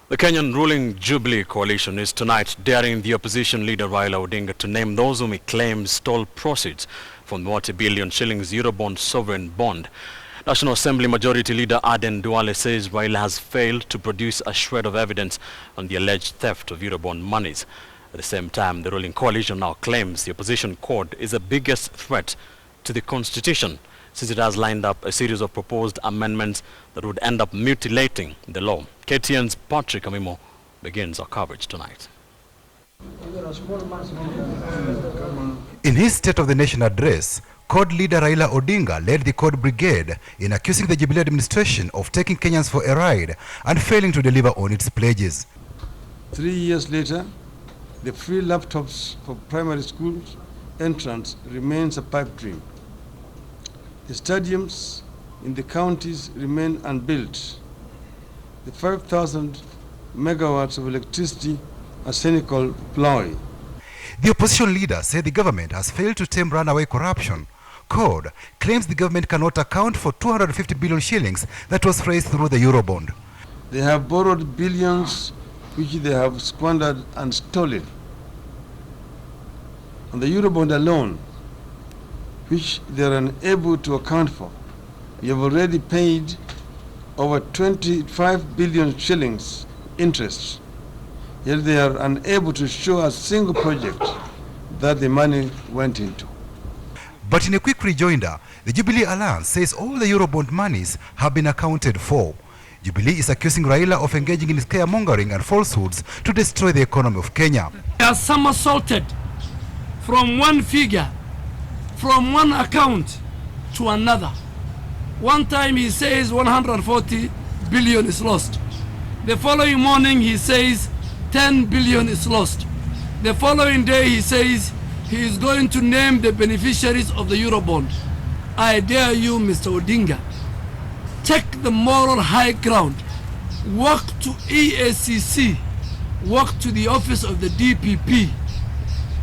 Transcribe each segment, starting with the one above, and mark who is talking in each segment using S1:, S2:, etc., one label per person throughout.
S1: The Kenyan ruling Jubilee coalition is tonight daring the opposition leader Raila Odinga to name those whom he claims stole proceeds from the multi-billion shillings Eurobond sovereign bond. National Assembly Majority Leader Aden Duale says Raila has failed to produce a shred of evidence on the alleged theft of Eurobond monies. At the same time, the ruling coalition now claims the opposition court is the biggest threat to the constitution, since it has lined up a series of proposed amendments that would end up mutilating the law. KTN's Patrick Amimo begins our coverage tonight.
S2: In his State of the Nation address, CORD leader Raila Odinga led the CORD brigade in accusing the Jubilee administration of taking Kenyans for a ride and failing to deliver on its pledges.
S3: 3 years later, the free laptops for primary schools entrants remains a pipe dream. The stadiums in the counties remain unbuilt. The 5,000 megawatts of electricity a cynical ploy.
S2: The opposition leader said the government has failed to tame runaway corruption. CORD claims the government cannot account for 250 billion shillings that was raised through the Eurobond.
S3: They have borrowed billions which they have squandered and stolen. On the Eurobond alone, which they are unable to account for, we have already paid over 25 billion shillings interest, yet they are unable to show a single project that the money went into.
S2: But in a quick rejoinder, the Jubilee Alliance says all the Eurobond monies have been accounted for. Jubilee is accusing Raila of engaging in scaremongering and falsehoods to destroy the economy of Kenya.
S4: They are somersaulted from one figure, from one account to another. One time he says 140 billion is lost. The following morning he says 10 billion is lost. The following day he says he is going to name the beneficiaries of the Eurobond. I dare you, Mr. Odinga, take the moral high ground, walk to EACC, walk to the office of the DPP,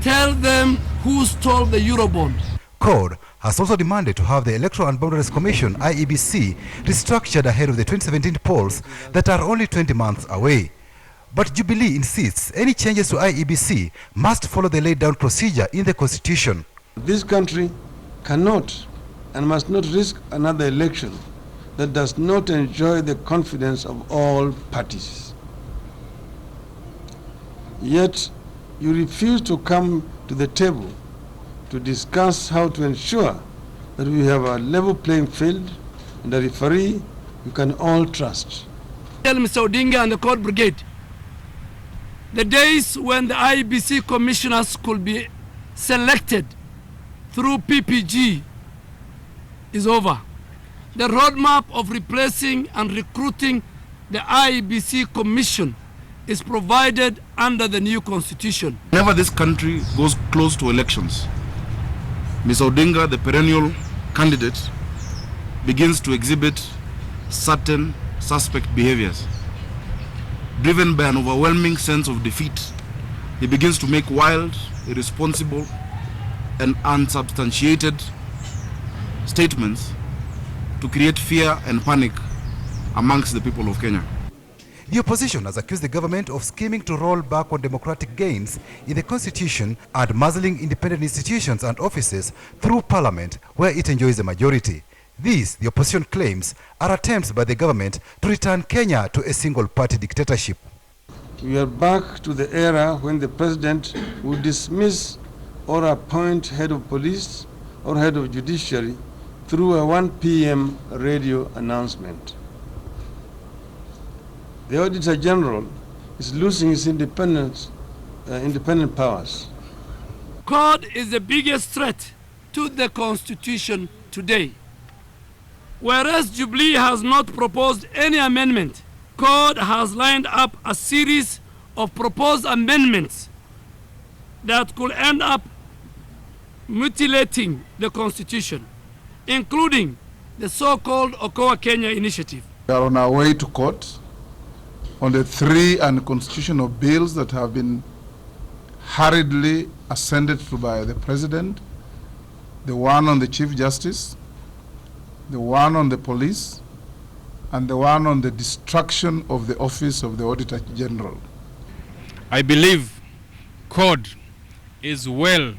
S4: tell them who stole the Eurobond.
S2: CORD has also demanded to have the Electoral and Boundaries Commission, IEBC, restructured ahead of the 2017 polls that are only 20 months away. But Jubilee insists any changes to IEBC must follow the laid down procedure in the Constitution.
S3: This country cannot and must not risk another election that does not enjoy the confidence of all parties. Yet you refuse to come to the table to discuss how to ensure that we have a level playing field and a referee you can all trust.
S4: Tell Mr. Odinga and the CORD brigade, the days when the IEBC commissioners could be selected through PPG is over. The roadmap of replacing and recruiting the IEBC commission is provided under the new constitution.
S5: Whenever this country goes close to elections, Ms. Odinga, the perennial candidate, begins to exhibit certain suspect behaviors. Driven by an overwhelming sense of defeat, he begins to make wild, irresponsible, and unsubstantiated statements to create fear and panic amongst the people of Kenya.
S2: The opposition has accused the government of scheming to roll back on democratic gains in the Constitution and muzzling independent institutions and offices through Parliament, where it enjoys a majority. These, the opposition claims, are attempts by the government to return Kenya to a single-party dictatorship.
S3: We are back to the era when the president would dismiss or appoint head of police or head of judiciary through a 1 p.m. radio announcement. The Auditor General is losing his independent powers.
S4: CORD is the biggest threat to the Constitution today. Whereas Jubilee has not proposed any amendment, CORD has lined up a series of proposed amendments that could end up mutilating the Constitution, including the so-called Okoa Kenya initiative.
S6: We are on our way to court on the 3 unconstitutional bills that have been hurriedly ascended to by the President, the one on the Chief Justice, the one on the police, and the one on the destruction of the office of the Auditor General.
S7: I believe CORD is well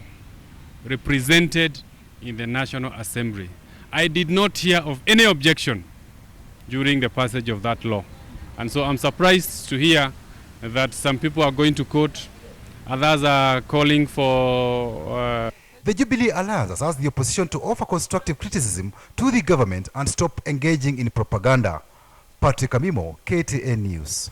S7: represented in the National Assembly. I did not hear of any objection during the passage of that law. And so I'm surprised to hear that some people are going to court, others are calling for...
S2: The Jubilee Alliance has asked the opposition to offer constructive criticism to the government and stop engaging in propaganda. Patrick Amimo, KTN News.